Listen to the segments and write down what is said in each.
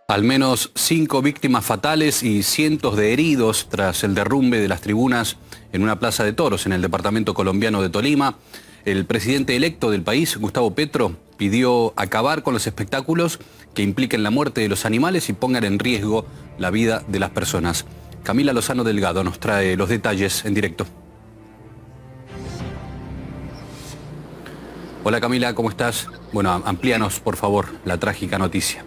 Al menos 5 víctimas fatales y cientos de heridos tras el derrumbe de las tribunas en una plaza de toros en el departamento colombiano de Tolima. El presidente electo del país, Gustavo Petro, pidió acabar con los espectáculos que impliquen la muerte de los animales y pongan en riesgo la vida de las personas. Camila Lozano Delgado nos trae los detalles en directo. Hola Camila, ¿cómo estás? Bueno, amplíanos por favor la trágica noticia.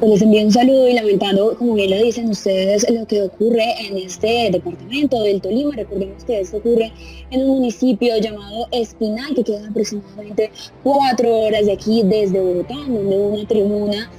Pues les envío un saludo y lamentando, como bien lo dicen ustedes, lo que ocurre en este departamento del Tolima. Recordemos que esto ocurre en un municipio llamado Espinal, que queda aproximadamente 4 horas de aquí desde Bogotá, donde una tribuna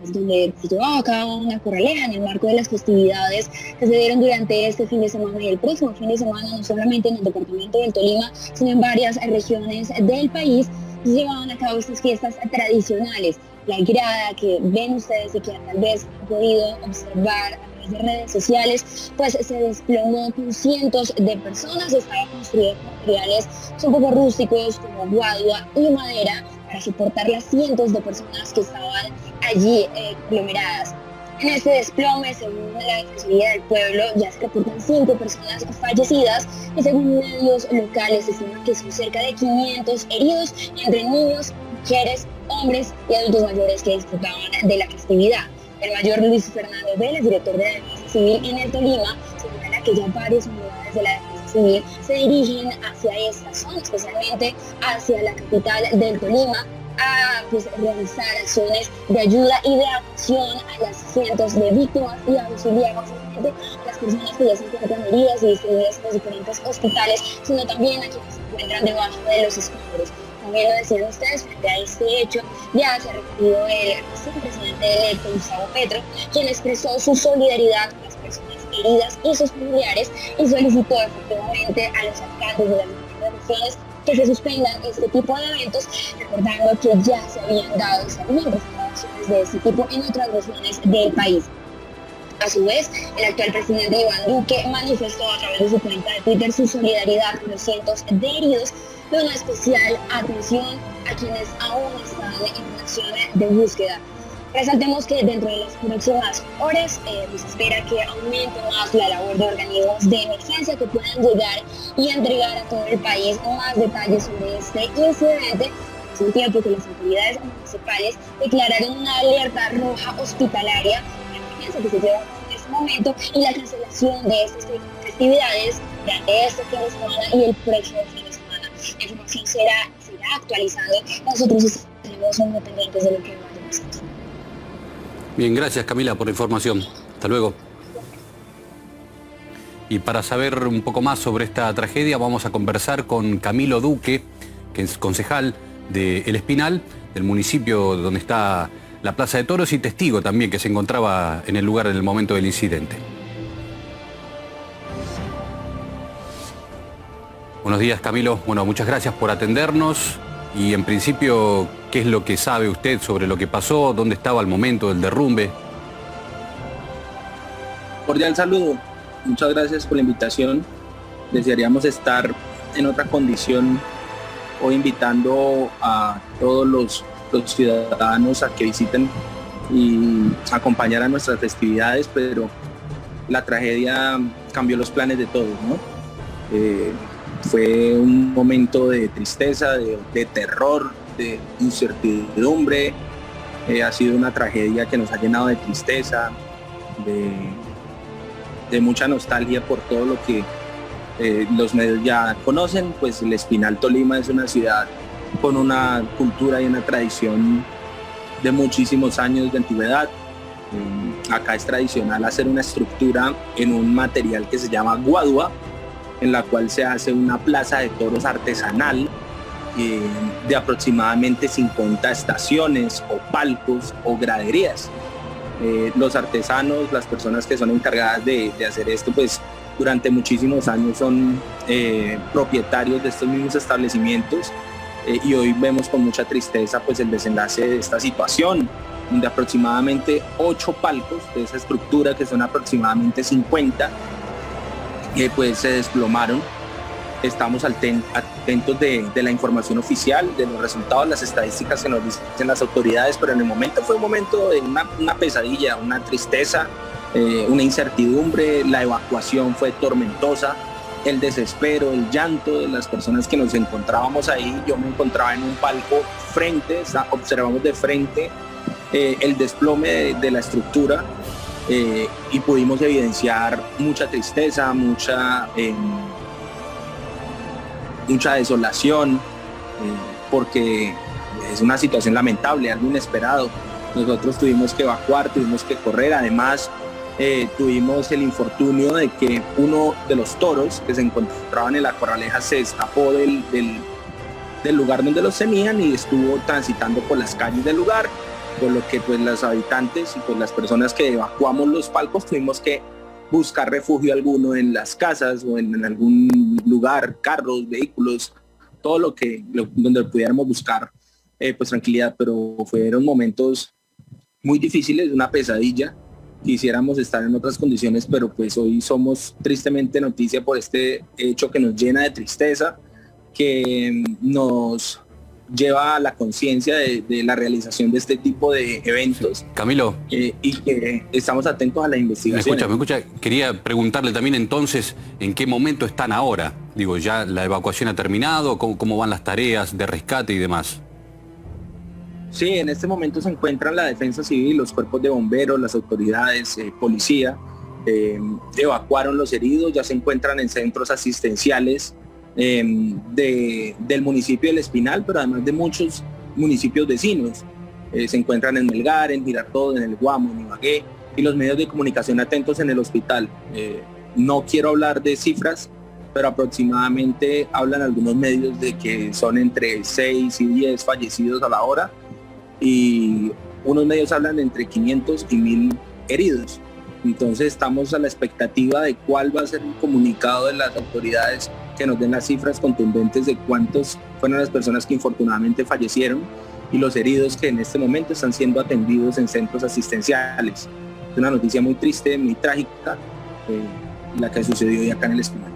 donde se llevaba a cabo una corraleja en el marco de las festividades que se dieron durante este fin de semana y el próximo fin de semana, no solamente en el departamento del Tolima, sino en varias regiones del país. Se llevaban a cabo estas fiestas tradicionales. La grada que ven ustedes y que tal vez han podido observar a través de redes sociales, pues se desplomó con cientos de personas. Estaba construida con materiales un poco rústicos como guadua y madera para soportar las cientos de personas que estaban allí aglomeradas. En este desplome, según la Defensoría del Pueblo, ya se reportan 5 personas fallecidas y según medios locales se estima que son cerca de 500 heridos entre niños, mujeres, hombres y adultos mayores que disfrutaban de la festividad. El mayor Luis Fernando Vélez, director de la Defensa Civil en el Tolima, señala que ya varias unidades de la Defensa Civil se dirigen hacia esta zona, especialmente hacia la capital del Tolima, a realizar acciones de ayuda y de atención a las cientos de víctimas y auxiliar básicamente a las personas que ya se encuentran heridas y distribuidas en los diferentes hospitales, sino también a quienes se encuentran debajo de los escombros. También lo decían ustedes, frente a este hecho ya se ha referido el recién presidente electo Gustavo Petro, quien expresó su solidaridad con las personas heridas y sus familiares y solicitó efectivamente a los alcaldes de las diferentes regiones que se suspendan este tipo de eventos, recordando que ya se habían dado y se habían presentado acciones de este tipo en otras regiones del país. A su vez, el actual presidente Iván Duque manifestó a través de su cuenta de Twitter su solidaridad con los cientos de heridos, de una especial atención a quienes aún están en una acción de búsqueda. Resaltemos que dentro de las próximas horas se espera que aumente más la labor de organismos de emergencia que puedan llegar y entregar a todo el país más detalles sobre este incidente. Es un tiempo que las autoridades municipales declararon una alerta roja hospitalaria, la emergencia que se lleva en este momento y la cancelación de estas festividades durante este fin de semana y el próximo fin de semana. La información será actualizada. Nosotros estaremos muy pendientes de lo que vaya pasando. Bien, gracias Camila por la información. Hasta luego. Y para saber un poco más sobre esta tragedia vamos a conversar con Camilo Duque, que es concejal de El Espinal, del municipio donde está la Plaza de Toros y testigo también que se encontraba en el lugar en el momento del incidente. Buenos días Camilo, bueno, muchas gracias por atendernos. Y en principio, ¿qué es lo que sabe usted sobre lo que pasó? ¿Dónde estaba al momento del derrumbe? Cordial saludo. Muchas gracias por la invitación. Desearíamos estar en otra condición hoy invitando a todos los ciudadanos a que visiten y acompañar a nuestras festividades, pero la tragedia cambió los planes de todos, ¿no? Fue un momento de tristeza, de terror, de incertidumbre. Ha sido una tragedia que nos ha llenado de tristeza, de mucha nostalgia por todo lo que los medios ya conocen. Pues el Espinal Tolima es una ciudad con una cultura y una tradición de muchísimos años de antigüedad. Acá es tradicional hacer una estructura en un material que se llama guadua, en la cual se hace una plaza de toros artesanal de aproximadamente 50 estaciones o palcos o graderías. Los artesanos, las personas que son encargadas de hacer esto, pues durante muchísimos años son propietarios de estos mismos establecimientos y hoy vemos con mucha tristeza pues el desenlace de esta situación, donde aproximadamente 8 palcos de esa estructura, que son aproximadamente 50, pues se desplomaron. Estamos atentos de la información oficial, de los resultados, las estadísticas que nos dicen las autoridades, pero en el momento fue un momento de una pesadilla, una tristeza, una incertidumbre. La evacuación fue tormentosa, el desespero, el llanto de las personas que nos encontrábamos ahí. Yo me encontraba en un palco frente, observamos de frente el desplome de la estructura y pudimos evidenciar mucha tristeza, mucha desolación, porque es una situación lamentable, algo inesperado. Nosotros tuvimos que evacuar, tuvimos que correr. Además, tuvimos el infortunio de que uno de los toros que se encontraban en la corraleja se escapó del lugar donde los tenían y estuvo transitando por las calles del lugar, por lo que pues los habitantes y pues las personas que evacuamos los palcos tuvimos que buscar refugio alguno en las casas o en algún lugar, carros, vehículos, todo donde pudiéramos buscar pues tranquilidad. Pero fueron momentos muy difíciles, una pesadilla. Quisiéramos estar en otras condiciones, pero pues hoy somos tristemente noticia por este hecho que nos llena de tristeza, que nos lleva a la conciencia de la realización de este tipo de eventos. Camilo. Y que estamos atentos a la investigación. Me escucha. Quería preguntarle también entonces, ¿en qué momento están ahora? Digo, ¿ya la evacuación ha terminado? ¿Cómo van las tareas de rescate y demás? Sí, en este momento se encuentran la defensa civil, los cuerpos de bomberos, las autoridades, policía, evacuaron los heridos, ya se encuentran en centros asistenciales del municipio del Espinal, pero además de muchos municipios vecinos. Se encuentran en Melgar, en Girardot, en el Guamo, en Ibagué, y los medios de comunicación atentos en el hospital. No quiero hablar de cifras, pero aproximadamente hablan algunos medios de que son entre 6 y 10 fallecidos a la hora, y unos medios hablan de entre 500 y 1000 heridos. Entonces estamos a la expectativa de cuál va a ser el comunicado de las autoridades, que nos den las cifras contundentes de cuántos fueron las personas que infortunadamente fallecieron y los heridos que en este momento están siendo atendidos en centros asistenciales. Es una noticia muy triste, muy trágica, la que sucedió hoy acá en el Espinal.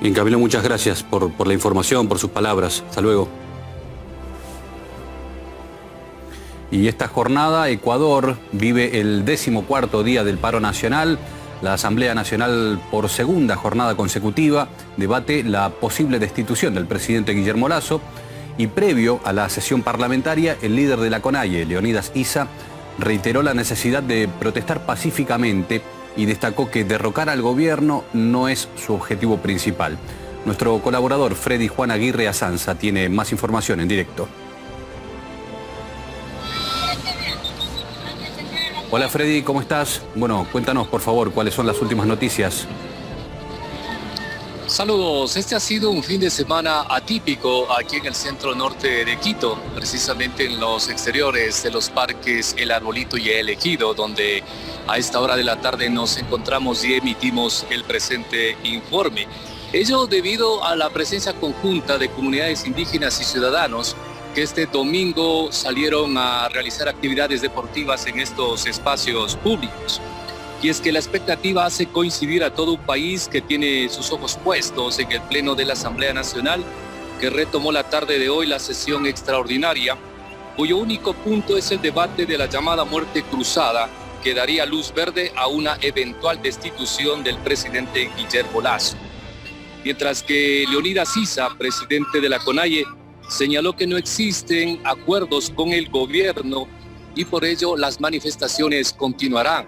Bien, Camilo, muchas gracias por la información, por sus palabras. Hasta luego. Y esta jornada, Ecuador vive el 14º día del paro nacional. La Asamblea Nacional, por segunda jornada consecutiva, debate la posible destitución del presidente Guillermo Lasso. Y previo a la sesión parlamentaria, el líder de la CONAIE, Leonidas Issa, reiteró la necesidad de protestar pacíficamente y destacó que derrocar al gobierno no es su objetivo principal. Nuestro colaborador Freddy Juan Aguirre Azanza tiene más información en directo. Hola Freddy, ¿cómo estás? Bueno, cuéntanos por favor cuáles son las últimas noticias. Saludos, este ha sido un fin de semana atípico aquí en el centro norte de Quito, precisamente en los exteriores de los parques El Arbolito y El Ejido, donde a esta hora de la tarde nos encontramos y emitimos el presente informe. Ello debido a la presencia conjunta de comunidades indígenas y ciudadanos que este domingo salieron a realizar actividades deportivas en estos espacios públicos. Y es que la expectativa hace coincidir a todo un país que tiene sus ojos puestos en el Pleno de la Asamblea Nacional, que retomó la tarde de hoy la sesión extraordinaria, cuyo único punto es el debate de la llamada muerte cruzada, que daría luz verde a una eventual destitución del presidente Guillermo Lasso. Mientras que Leonidas Issa, presidente de la CONAIE, señaló que no existen acuerdos con el gobierno y por ello las manifestaciones continuarán.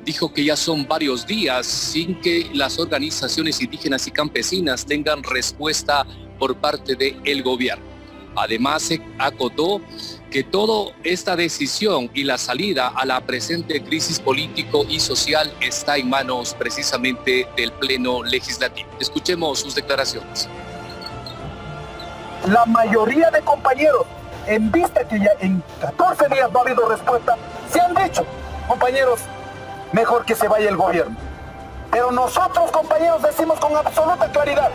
Dijo que ya son varios días sin que las organizaciones indígenas y campesinas tengan respuesta por parte del gobierno. Además, se acotó que toda esta decisión y la salida a la presente crisis político y social está en manos precisamente del Pleno Legislativo. Escuchemos sus declaraciones. La mayoría de compañeros, en vista que ya en 14 días no ha habido respuesta, se han dicho, compañeros, mejor que se vaya el gobierno. Pero nosotros, compañeros, decimos con absoluta claridad,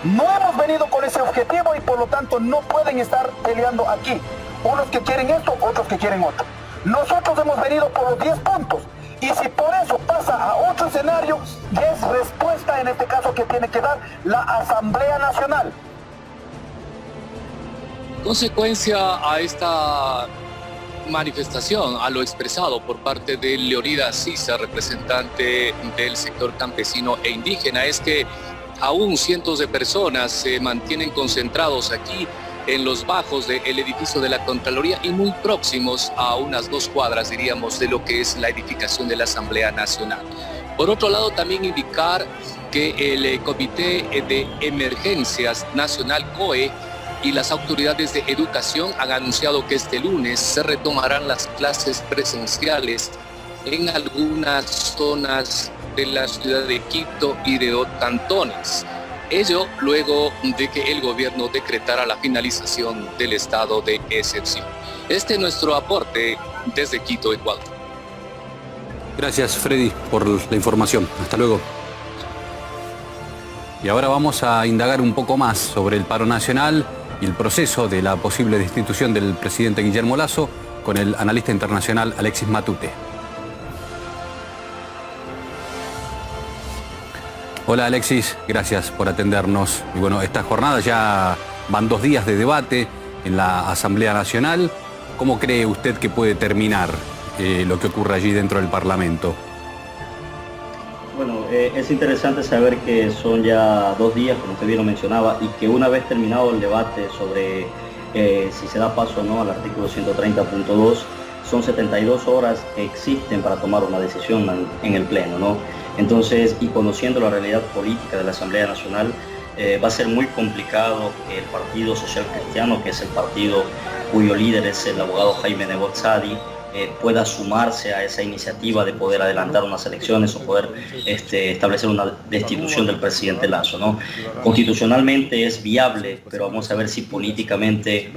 no hemos venido con ese objetivo y por lo tanto no pueden estar peleando aquí. Unos que quieren esto, otros que quieren otro. Nosotros hemos venido por los 10 puntos Y si por eso pasa a otro escenario, ya es respuesta en este caso que tiene que dar la Asamblea Nacional. Consecuencia a esta manifestación, a lo expresado por parte de Leonidas Sisa, representante del sector campesino e indígena, es que aún cientos de personas se mantienen concentrados aquí en los bajos del edificio de la Contraloría y muy próximos a unas 2 cuadras, diríamos, de lo que es la edificación de la Asamblea Nacional. Por otro lado, también indicar que el Comité de Emergencias Nacional, COE, y las autoridades de educación han anunciado que este lunes se retomarán las clases presenciales en algunas zonas de la ciudad de Quito y de otros cantones. Ello luego de que el gobierno decretara la finalización del estado de excepción. Este es nuestro aporte desde Quito, Ecuador. Gracias, Freddy, por la información. Hasta luego. Y ahora vamos a indagar un poco más sobre el paro nacional y el proceso de la posible destitución del presidente Guillermo Lasso con el analista internacional Alexis Matute. Hola Alexis, gracias por atendernos. Y bueno, esta jornada ya van 2 días de debate en la Asamblea Nacional. ¿Cómo cree usted que puede terminar lo que ocurre allí dentro del Parlamento? Bueno, es interesante saber que son ya 2 días, como usted bien lo mencionaba, y que una vez terminado el debate sobre si se da paso o no al artículo 130.2, son 72 horas que existen para tomar una decisión en el Pleno, ¿no? Entonces, y conociendo la realidad política de la Asamblea Nacional, va a ser muy complicado que el Partido Social Cristiano, que es el partido cuyo líder es el abogado Jaime Nebot Sadi, pueda sumarse a esa iniciativa de poder adelantar unas elecciones o poder establecer una destitución del presidente Lasso, ¿no? Constitucionalmente es viable, pero vamos a ver si políticamente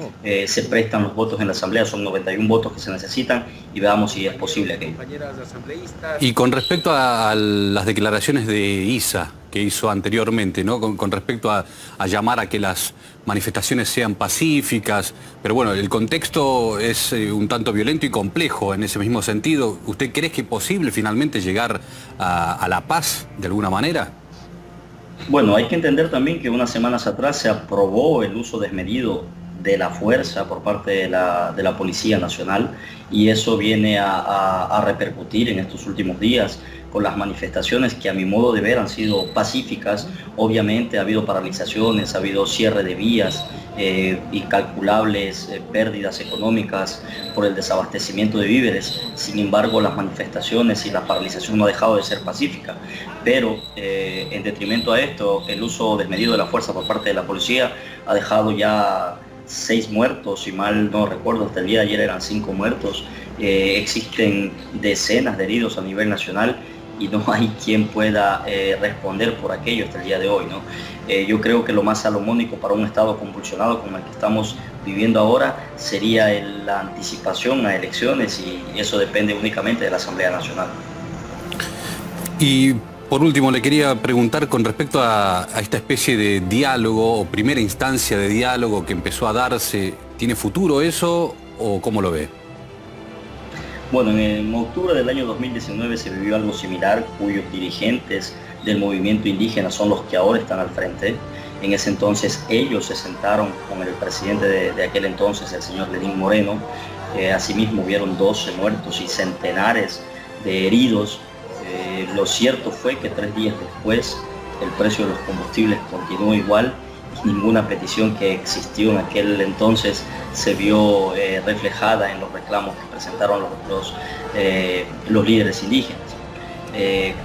se prestan los votos en la Asamblea. Son 91 votos que se necesitan y veamos si es posible aquello. Y con respecto a las declaraciones de Issa que hizo anteriormente, ¿no? Con respecto a llamar a que las manifestaciones sean pacíficas, pero bueno, el contexto es un tanto violento y complejo en ese mismo sentido. ¿Usted cree que es posible finalmente llegar a la paz de alguna manera? Bueno, hay que entender también que unas semanas atrás se aprobó el uso desmedido de la fuerza por parte de la Policía Nacional, y eso viene a repercutir en estos últimos días con las manifestaciones que a mi modo de ver han sido pacíficas. Obviamente ha habido paralizaciones, ha habido cierre de vías, incalculables pérdidas económicas por el desabastecimiento de víveres. Sin embargo, las manifestaciones y la paralización no ha dejado de ser pacífica, pero en detrimento a esto, el uso desmedido de la fuerza por parte de la policía ha dejado ya 6 muertos, si mal no recuerdo, hasta el día de ayer eran 5 muertos. Existen decenas de heridos a nivel nacional y no hay quien pueda responder por aquello hasta el día de hoy, ¿no? Yo creo que lo más salomónico para un estado convulsionado como el que estamos viviendo ahora sería la anticipación a elecciones, y eso depende únicamente de la Asamblea Nacional. Y por último, le quería preguntar con respecto a esta especie de diálogo o primera instancia de diálogo que empezó a darse. ¿Tiene futuro eso o cómo lo ve? Bueno, en octubre del año 2019 se vivió algo similar, cuyos dirigentes del movimiento indígena son los que ahora están al frente. En ese entonces ellos se sentaron con el presidente de aquel entonces, el señor Lenín Moreno. Asimismo hubieron 12 muertos y centenares de heridos. Lo cierto fue que 3 días después el precio de los combustibles continuó igual y ninguna petición que existió en aquel entonces se vio reflejada en los reclamos que presentaron los líderes indígenas.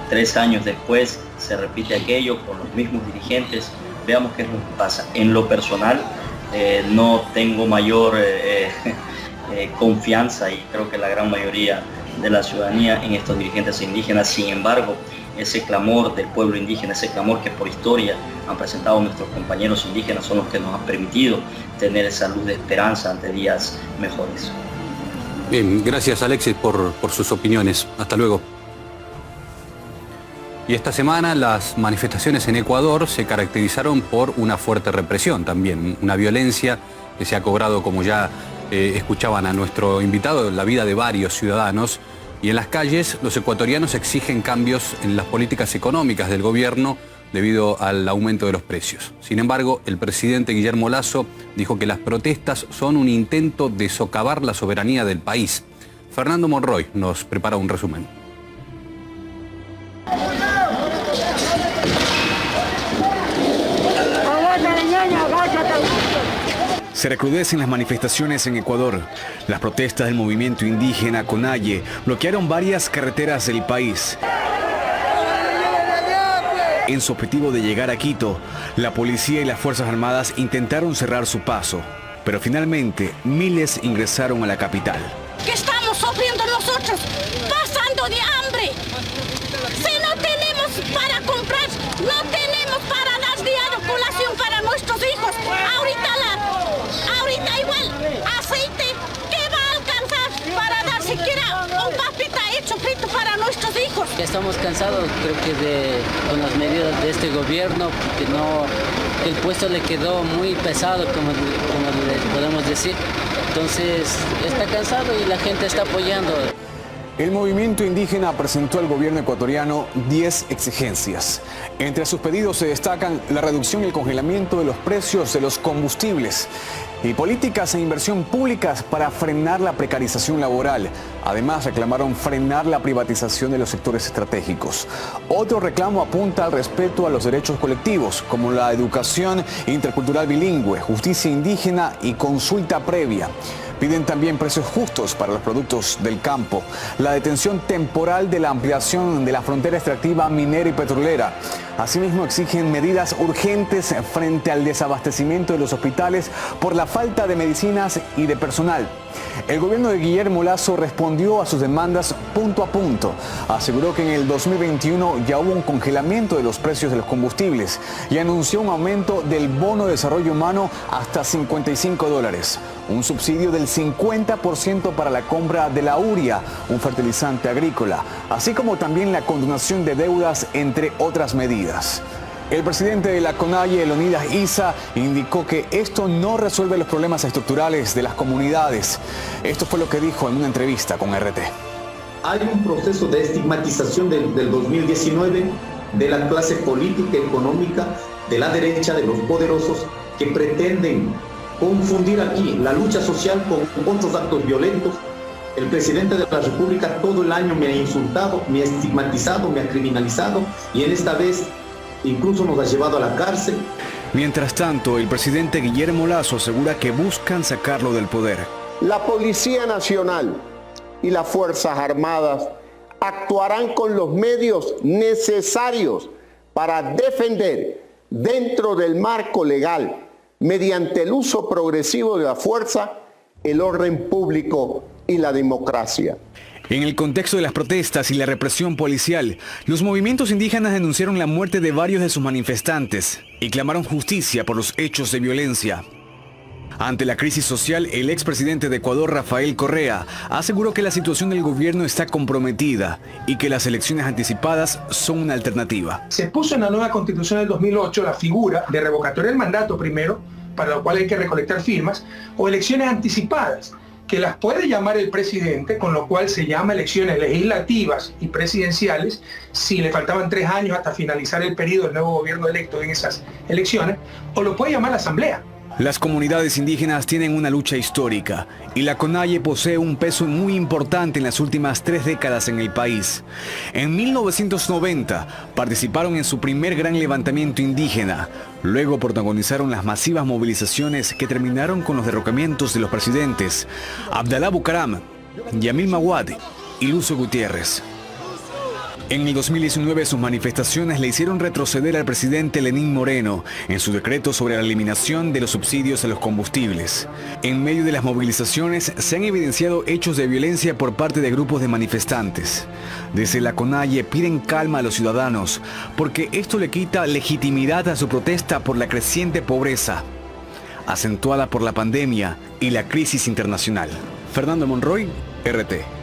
3 años después se repite aquello con los mismos dirigentes. Veamos qué es lo que pasa. En lo personal no tengo mayor confianza, y creo que la gran mayoría de la ciudadanía, en estos dirigentes indígenas. Sin embargo, ese clamor del pueblo indígena, ese clamor que por historia han presentado nuestros compañeros indígenas, son los que nos han permitido tener esa luz de esperanza ante días mejores. Bien, gracias Alexis por sus opiniones. Hasta luego. Y esta semana las manifestaciones en Ecuador se caracterizaron por una fuerte represión también, una violencia que se ha cobrado, como ya escuchaban a nuestro invitado, la vida de varios ciudadanos Y en las calles, los ecuatorianos exigen cambios en las políticas económicas del gobierno debido al aumento de los precios. Sin embargo, el presidente Guillermo Lasso dijo que las protestas son un intento de socavar la soberanía del país. Fernando Monroy nos prepara un resumen. Se recrudecen las manifestaciones en Ecuador. Las protestas del movimiento indígena Conalle bloquearon varias carreteras del país. En su objetivo de llegar a Quito, la policía y las Fuerzas Armadas intentaron cerrar su paso, pero finalmente miles ingresaron a la capital. ¿Qué estamos sufriendo nosotros? Pasando de hambre. Si no tenemos para comprar, no tenemos para dar diario colación para nuestros hijos. Ahorita igual, aceite, ¿qué va a alcanzar para dar siquiera un papita hecho frito para nuestros hijos? Estamos cansados, creo que con las medidas de este gobierno, que el puesto le quedó muy pesado, como le podemos decir. Entonces está cansado y la gente está apoyando. El movimiento indígena presentó al gobierno ecuatoriano 10 exigencias. Entre sus pedidos se destacan la reducción y el congelamiento de los precios de los combustibles y políticas e inversión públicas para frenar la precarización laboral. Además, reclamaron frenar la privatización de los sectores estratégicos. Otro reclamo apunta al respeto a los derechos colectivos, como la educación intercultural bilingüe, justicia indígena y consulta previa. Piden también precios justos para los productos del campo, la detención temporal de la ampliación de la frontera extractiva minera y petrolera. Asimismo, exigen medidas urgentes frente al desabastecimiento de los hospitales por la falta de medicinas y de personal. El gobierno de Guillermo Lasso respondió a sus demandas punto a punto. Aseguró que en el 2021 ya hubo un congelamiento de los precios de los combustibles y anunció un aumento del bono de desarrollo humano hasta $55, un subsidio del 50% para la compra de la urea, un fertilizante agrícola, así como también la condonación de deudas, entre otras medidas. El presidente de la CONAIE, Leonidas Issa, indicó que esto no resuelve los problemas estructurales de las comunidades. Esto fue lo que dijo en una entrevista con RT. Hay un proceso de estigmatización del 2019 de la clase política y económica, de la derecha, de los poderosos, que pretenden confundir aquí la lucha social con otros actos violentos. El presidente de la República todo el año me ha insultado, me ha estigmatizado, me ha criminalizado y en esta vez incluso nos ha llevado a la cárcel. Mientras tanto, el presidente Guillermo Lasso asegura que buscan sacarlo del poder. La Policía Nacional y las Fuerzas Armadas actuarán con los medios necesarios para defender dentro del marco legal, mediante el uso progresivo de la fuerza, el orden público y la democracia. En el contexto de las protestas y la represión policial, los movimientos indígenas denunciaron la muerte de varios de sus manifestantes y clamaron justicia por los hechos de violencia. Ante la crisis social, el expresidente de Ecuador, Rafael Correa, aseguró que la situación del gobierno está comprometida y que las elecciones anticipadas son una alternativa. Se puso en la nueva Constitución del 2008 la figura de revocatoria del mandato primero, para lo cual hay que recolectar firmas, o elecciones anticipadas, que las puede llamar el presidente, con lo cual se llama elecciones legislativas y presidenciales, si le faltaban 3 años hasta finalizar el periodo del nuevo gobierno electo en esas elecciones, o lo puede llamar la asamblea. Las comunidades indígenas tienen una lucha histórica y la CONAIE posee un peso muy importante en las últimas 3 décadas en el país. En 1990 participaron en su primer gran levantamiento indígena. Luego protagonizaron las masivas movilizaciones que terminaron con los derrocamientos de los presidentes Abdalá Bucaram, Yamil Maguad y Lucio Gutiérrez. En el 2019 sus manifestaciones le hicieron retroceder al presidente Lenín Moreno en su decreto sobre la eliminación de los subsidios a los combustibles. En medio de las movilizaciones se han evidenciado hechos de violencia por parte de grupos de manifestantes. Desde la CONAIE piden calma a los ciudadanos porque esto le quita legitimidad a su protesta por la creciente pobreza, acentuada por la pandemia y la crisis internacional. Fernando Monroy, RT.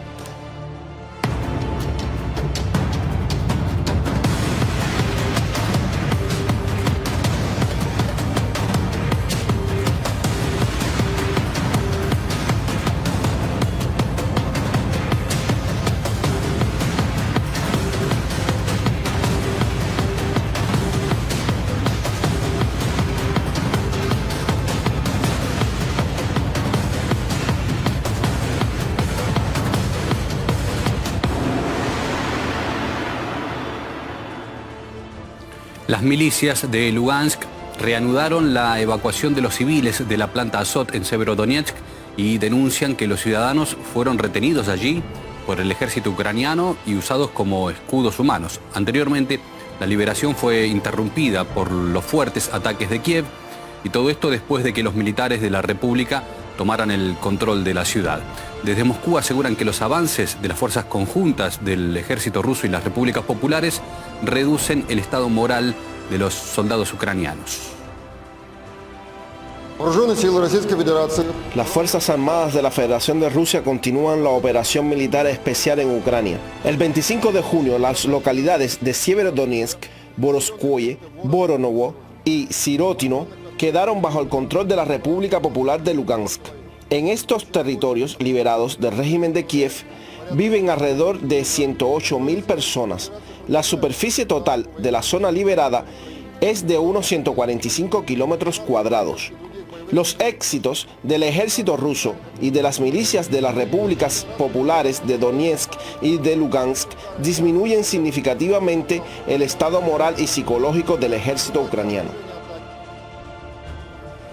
Las milicias de Lugansk reanudaron la evacuación de los civiles de la planta Azot en Severodonetsk y denuncian que los ciudadanos fueron retenidos allí por el ejército ucraniano y usados como escudos humanos. Anteriormente, la liberación fue interrumpida por los fuertes ataques de Kiev, y todo esto después de que los militares de la República tomaran el control de la ciudad. Desde Moscú aseguran que los avances de las fuerzas conjuntas del ejército ruso y las repúblicas populares reducen el estado moral de los soldados ucranianos. Las Fuerzas Armadas de la Federación de Rusia continúan la operación militar especial en Ucrania. El 25 de junio, las localidades de Severodonetsk, Borovskoye, Voronovo y Sirotino quedaron bajo el control de la República Popular de Lugansk. En estos territorios liberados del régimen de Kiev viven alrededor de 108.000 personas. La superficie total de la zona liberada es de unos 145 kilómetros cuadrados. Los éxitos del ejército ruso y de las milicias de las repúblicas populares de Donetsk y de Lugansk disminuyen significativamente el estado moral y psicológico del ejército ucraniano.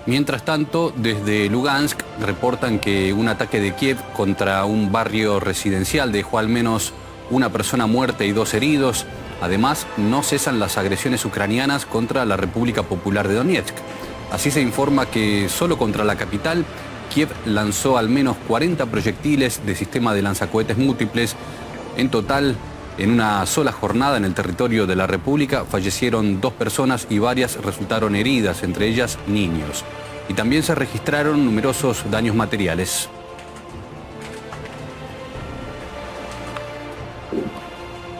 Mientras tanto, desde Lugansk reportan que un ataque de Kiev contra un barrio residencial dejó al menos una persona muerta y 2 heridos. Además, no cesan las agresiones ucranianas contra la República Popular de Donetsk. Así se informa que solo contra la capital, Kiev lanzó al menos 40 proyectiles de sistema de lanzacohetes múltiples. En total, en una sola jornada en el territorio de la República fallecieron 2 personas y varias resultaron heridas, entre ellas niños. Y también se registraron numerosos daños materiales.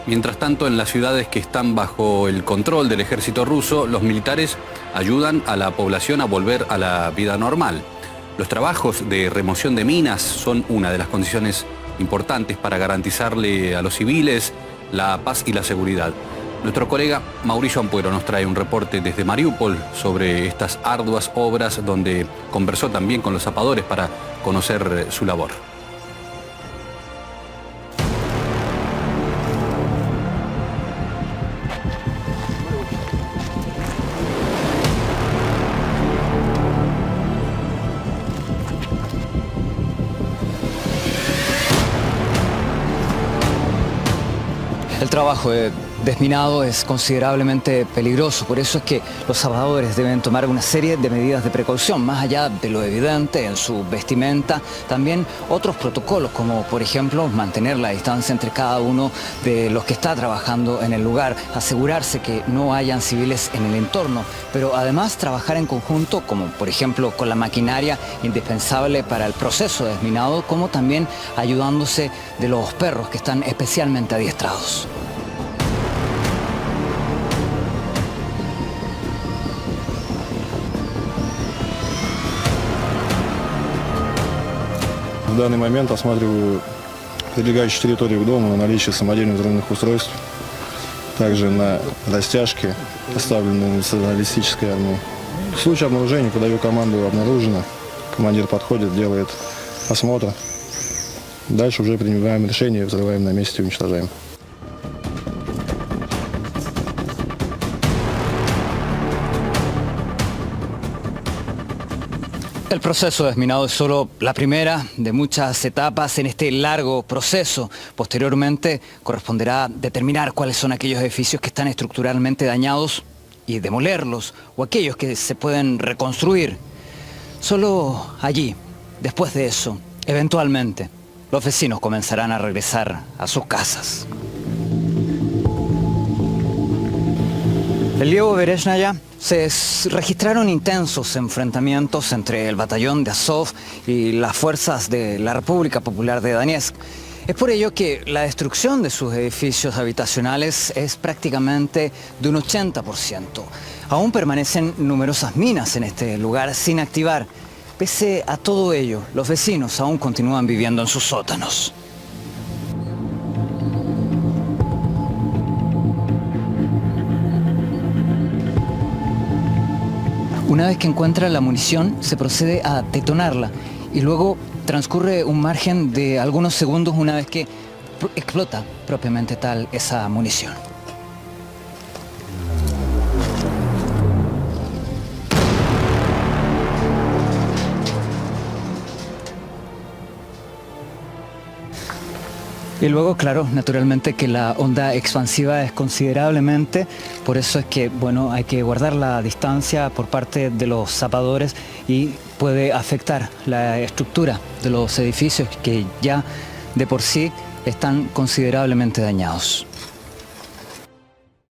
Mientras tanto, en las ciudades que están bajo el control del ejército ruso, los militares ayudan a la población a volver a la vida normal. Los trabajos de remoción de minas son una de las condiciones importantes para garantizarle a los civiles la paz y la seguridad. Nuestro colega Mauricio Ampuero nos trae un reporte desde Mariupol sobre estas arduas obras, donde conversó también con los zapadores para conocer su labor. El trabajo de desminado es considerablemente peligroso, por eso es que los zapadores deben tomar una serie de medidas de precaución, más allá de lo evidente en su vestimenta, también otros protocolos, como por ejemplo mantener la distancia entre cada uno de los que está trabajando en el lugar, asegurarse que no hayan civiles en el entorno, pero además trabajar en conjunto, como por ejemplo con la maquinaria indispensable para el proceso de desminado, como también ayudándose de los perros que están especialmente adiestrados. В данный момент осматриваю прилегающую территорию к дому на наличие самодельных взрывных устройств, также на растяжке, поставленные националистической армией. В случае обнаружения подаю команду «Обнаружено». Командир подходит, делает осмотр. Дальше уже принимаем решение, взрываем на месте, уничтожаем. El proceso de desminado es solo la primera de muchas etapas en este largo proceso. Posteriormente corresponderá determinar cuáles son aquellos edificios que están estructuralmente dañados y demolerlos, o aquellos que se pueden reconstruir. Solo allí, después de eso, eventualmente, los vecinos comenzarán a regresar a sus casas. En Lievo Berezhnaya se registraron intensos enfrentamientos entre el batallón de Azov y las fuerzas de la República Popular de Donetsk. Es por ello que la destrucción de sus edificios habitacionales es prácticamente de un 80%. Aún permanecen numerosas minas en este lugar sin activar. Pese a todo ello, los vecinos aún continúan viviendo en sus sótanos. Una vez que encuentra la munición, se procede a detonarla y luego transcurre un margen de algunos segundos una vez que explota propiamente tal esa munición. Y luego, claro, naturalmente que la onda expansiva es considerablemente, por eso es que, bueno, hay que guardar la distancia por parte de los zapadores y puede afectar la estructura de los edificios que ya de por sí están considerablemente dañados.